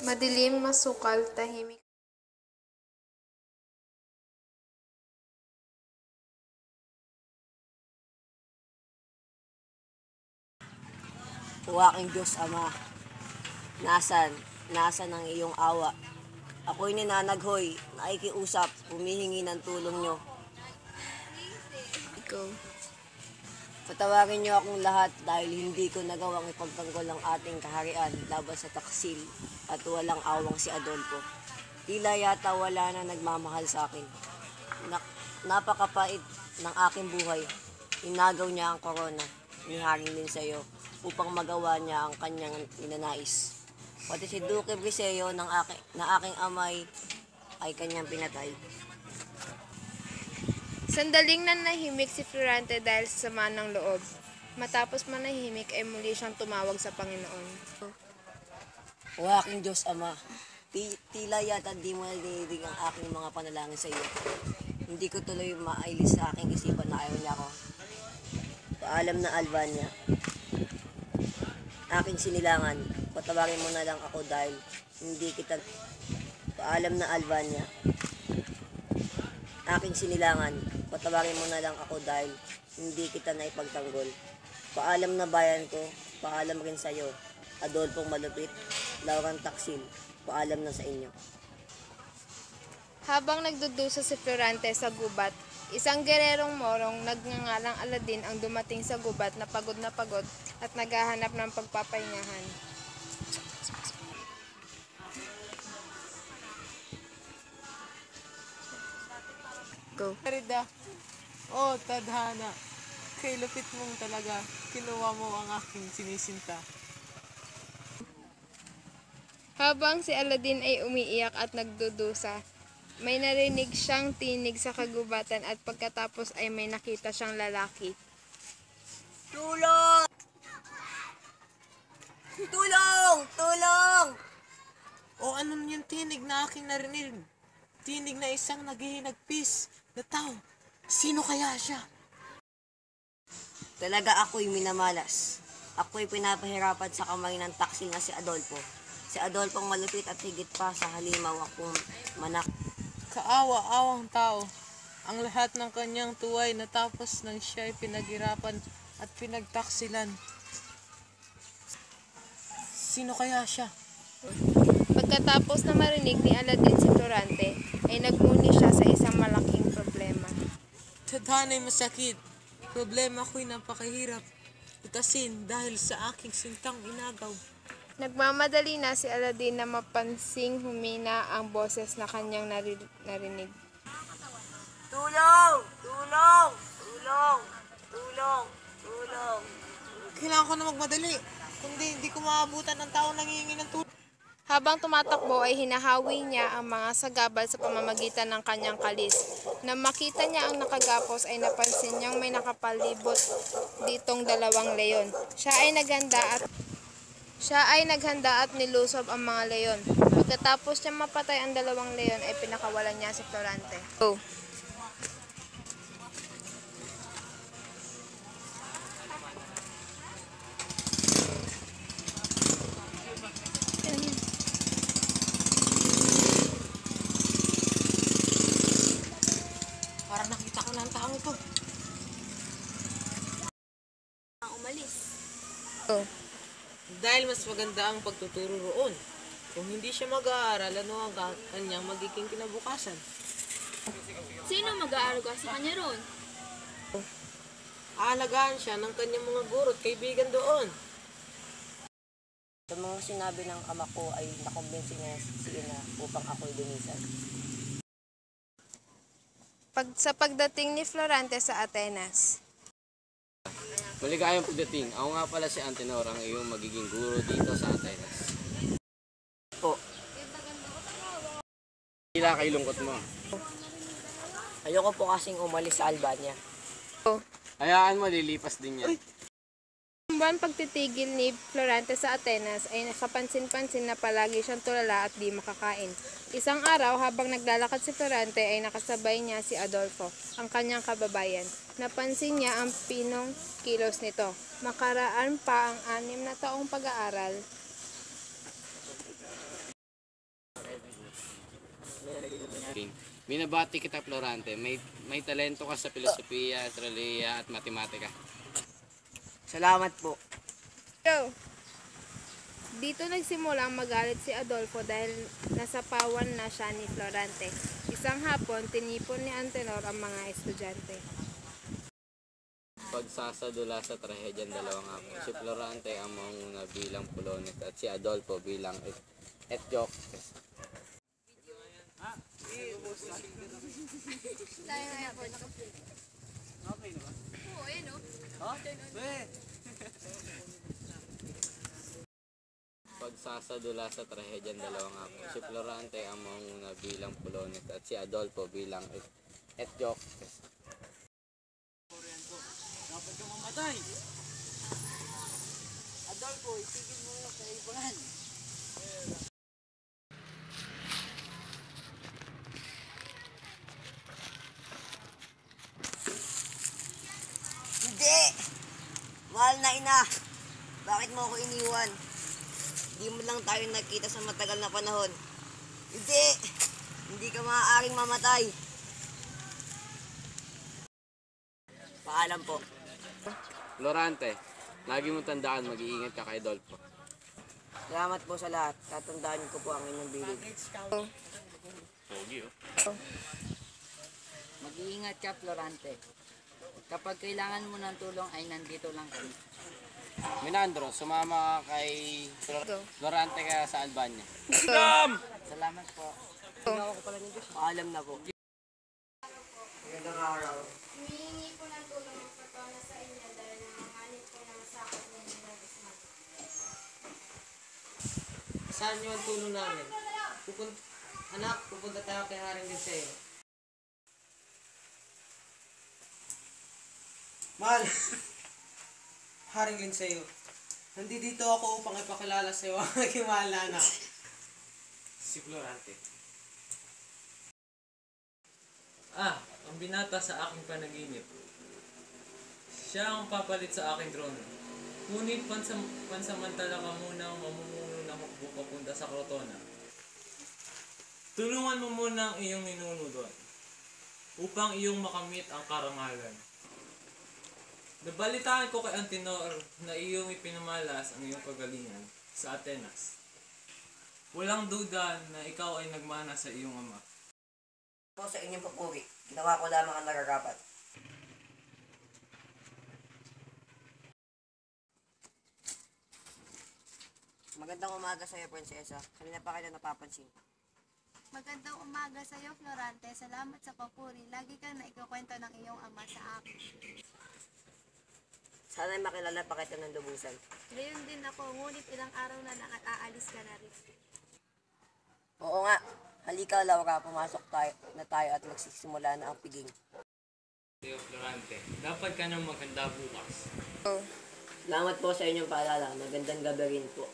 Madilim, masukal, tahimik. O aking Diyos Ama, nasan ang iyong awa? Ako'y ninanaghoy, nakikiusap, humihingi ng tulong nyo. Ikaw. Patawarin niyo akong lahat dahil hindi ko nagawang ipagtanggol ang ating kaharian laban sa taksil at walang awang si Adolfo. Tila yata wala na nagmamahal sa akin. Napakapait ng aking buhay. Inagaw niya ang korona, niharing din sa iyo, upang magawa niya ang kanyang ninanais. Pati si Duque Briseo na aking amay ay kanyang pinatay. Sandaling nanahimik si Florante dahil sa sama ng loob. Matapos manahimik ay muli siyang tumawag sa Panginoon. O aking Diyos Ama, tila yata di mo nadidig ang aking mga panalangin sa iyo. Hindi ko tuloy maailis sa aking isipan na ayaw niya ako. Paalam na Albania. Aking sinilangan, patawarin mo na lang ako dahil hindi kita... Paalam na Albania. Aking sinilangan, patawarin mo na lang ako dahil hindi kita naipagtanggol. Paalam na bayan ko, paalam rin sa iyo. Adolfong Malupit, Laurang Taksil, paalam na sa inyo. Habang nagdudusa si Florante sa gubat, isang gererong morong nagngangalang Aladin ang dumating sa gubat na pagod at naghahanap ng pagpapahingahan. Go. Merida, oh tadhana, kay lupit mong talaga, kinuha mo ang aking sinisinta. Habang si Aladin ay umiiyak at nagdudusa, may narinig siyang tinig sa kagubatan at pagkatapos ay may nakita siyang lalaki. Tulong! Tulong! Tulong! O ano yung tinig na aking narinig? Tinig na isang naghihinagpis na tao. Sino kaya siya? Talaga ako'y minamalas. Ako'y pinapahirapan sa kamay ng taksil na si Adolfo. Si Adolfo ang malupit at higit pa sa halimaw akong manak. Kaawa-awang tao. Ang lahat ng kanyang tuway natapos nang siya'y pinaghirapan at pinagtaksilan. Sino kaya siya? Pagkatapos na marinig ni Aladin si Florante, ay nagmuni siya sa isang malaking problema. Tadhana'y masakit. Problema ko'y napakahirap utasin dahil sa aking sintang inagaw. Nagmamadali na si Aladin na mapansing humina ang boses na kanyang narinig. Tulong! Tulong! Tulong! Tulong! Tulong! Kailangan ko na magmadali. Kundi hindi ko maabutan ng tao nanghihingi ng tulong. Habang tumatakbo ay hinahawi niya ang mga sagabal sa pamamagitan ng kanyang kalis. Nang makita niya ang nakagapos ay napansin niyang may nakapalibot ditong dalawang leon. Siya ay naghanda at nilusob ang mga leon. Pagkatapos niya mapatay ang dalawang leon ay pinakawalan niya si Florante. Go. Para nakita ko na ang taong ito. Go. Dahil mas maganda ang pagtuturo roon. Kung hindi siya mag-aaral, ano ang kanyang magiging kinabukasan? Sino mag-aaruga sa kanya roon? Aalagaan siya ng kanyang mga guro at kaibigan doon. Sa mga sinabi ng ama ko ay nakumbinsi niya si Ina upang ako'y lumisan. Sa pagdating ni Florante sa Atenas, Maligayang pagdating. Ako nga pala si Antenor, ang iyong magiging guro dito sa Atenas. Po, Tila kay lungkot mo. ayoko po kasing umalis sa Albania. Hayaan mo, lilipas din yan. Ang buwan pagtitigil ni Florante sa Atenas ay nakapansin-pansin na palagi siyang tulala at di makakain. Isang araw habang naglalakad si Florante ay nakasabay niya si Adolfo, ang kanyang kababayan. Napansin niya ang pinong kilos nito. Makaraan pa ang 6 na taong pag-aaral. Binabati kita, Florante. May talento ka sa filosofiya, astrolohiya at matematika. Salamat po. Go! Dito nagsimulang magalit si Adolfo dahil nasapawan na siya ni Florante. Isang hapon, tinipon ni Antenor ang mga estudyante. Pagsasadula sa trahedyang dalawang hapon, si Florante ang manguna bilang Polones at si Adolfo bilang Eteocles. Pagsasadula sa trahedyang dalawang hapon, si Florante ang manguna bilang Polones at si Adolfo bilang Eteocles. Hindi! Mahal na ina! Bakit mo ako iniwan? Hindi mo lang tayo nagkita sa matagal na panahon. Hindi! Hindi ka maaaring mamatay. Paalam po. Florante, lagi mong tandaan, mag-iingat ka kay Adolfo. Salamat po sa lahat. Tatandaan ko po ang inyong bilid. Mag-iingat ka, Florante. Kapag kailangan mo ng tulong ay nandito lang kami. Minandro, sumama ka kay Florante ka sa Albania. Salamat po. Paalam na po. Magandang araw. Humihingi po ng tulong ng patona sa inyo dahil nanganganib po ng sakot ninyo ng ismat. Saan yung tulong namin? Anak, pupunta tayo kay Haring Liceo. Mahal! Haring Liceo. Nandito ako upang ipakilala sa iyo ang aking mahal na anak. Si Florante. Ang binata sa aking panaginip. Siya ang papalit sa aking trono. Ngunit pansamantala ka muna ang mamumuno na hukbo papunta sa Crotona. Tulungan mo muna ang iyong ninuno doon upang iyong makamit ang karangalan. Nabalitaan ko kay Antenor na iyong ipinamalas ang iyong kagalingan sa Atenas. Walang duda na ikaw ay nagmana sa iyong ama. Po sa inyong papuri. Ginawa ko lamang ang nararapat. Magandang umaga sa iyo, Prinsesa. Kanina pa kita napapansin. Magandang umaga sa iyo, Florante. Salamat sa papuri. Lagi kang naikukwento ng iyong ama sa akin. Sana'y makilala pa kita ng lubusan. Gayon din ako, ngunit ilang araw na lang at aalis ka na rin. Oo nga. Halika, Laura. Pumasok na tayo at magsisimula na ang piging. Teo Florante, dapat ka nang maganda bukas. Salamat po sa inyong paalala. Magandang gabi rin po.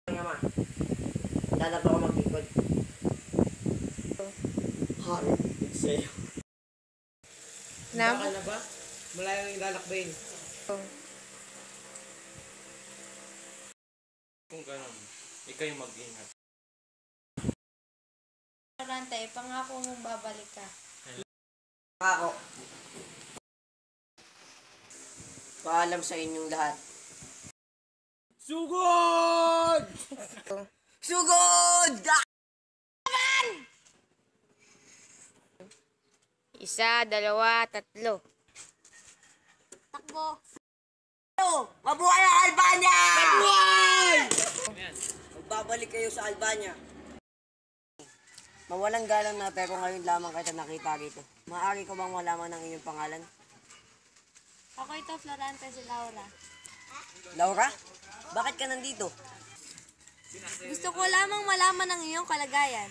Nga ma. Dala pa ako maglikod. Hari. Sa'yo. Baka na ba? Malayo yung lalakbayin. Kung gano'n, ikaw'y mag-ingat. Florante, pangako mong babalik ka. Ako. Paalam sa inyong lahat. Sugod! Sugod! Isa, dalawa, tatlo. Takbo! Mabuhay ang Albania! Mabuhay! Magbabalik kayo sa Albania. Mawalang galang na pero ngayon lamang kita nakita rito. Maaari ko bang malaman ang iyong pangalan? Ako ito, Florante, si Laura. Laura, bakit ka nandito? Gusto ko lamang malaman ang iyong kalagayan.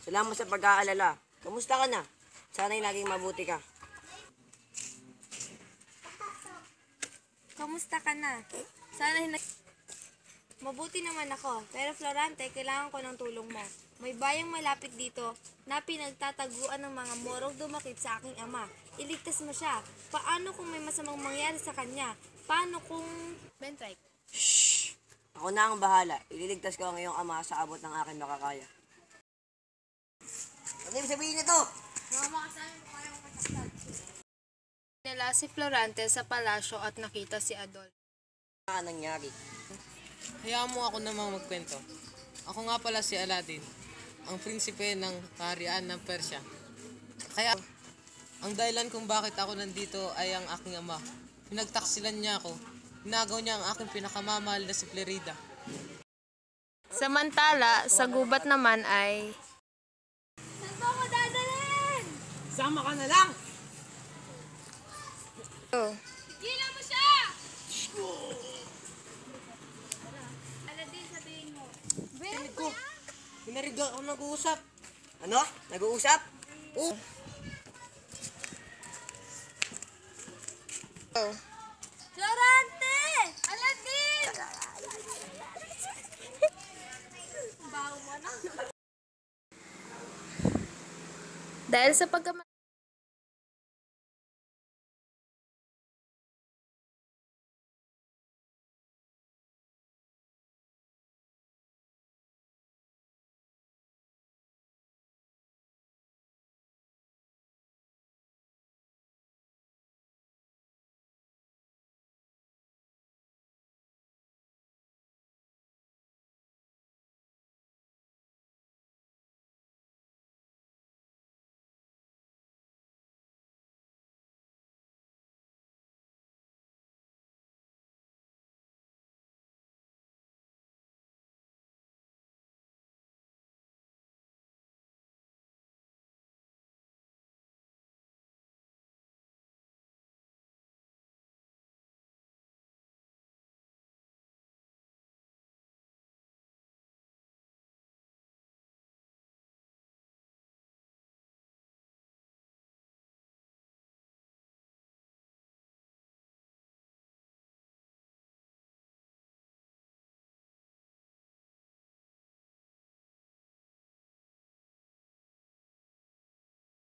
Salamat sa pag-aalala. Kamusta ka na? Sana'y naging mabuti ka. Kamusta ka na? Mabuti naman ako, pero Florante, kailangan ko ng tulong mo. May bayang malapit dito na pinagtataguan ng mga morong dumakit sa aking ama. Iligtas mo siya. Paano kung may masamang mangyari sa kanya? Paano kung... Bentrike. Ako na ang bahala. Ililigtas ko ang iyong ama sa abot ng aking makakaya. Ano yung sabihin nito? Nila si Florante sa palasyo at nakita si Adol. Ano nangyari? Hayaan mo ako namang magkwento. Ako nga pala si Aladdin, ang prinsipe ng kaharian ng Persya. Kaya, ang dahilan kung bakit ako nandito ay ang aking ama. Pinagtaksilan niya ako. Inagaw niya ang aking pinakamamahal na si Flerida. Samantala, sa gubat naman ay... Saan ba ako dadalhin? Sama ka na lang! Gila mo siya! Aladdin, sabihin mo. Tinig ko, pinarinig ako nag-uusap. Ano? Nag-uusap? Oo. Florante! Aladdin! Baho mo na. Dahil sa pagkama...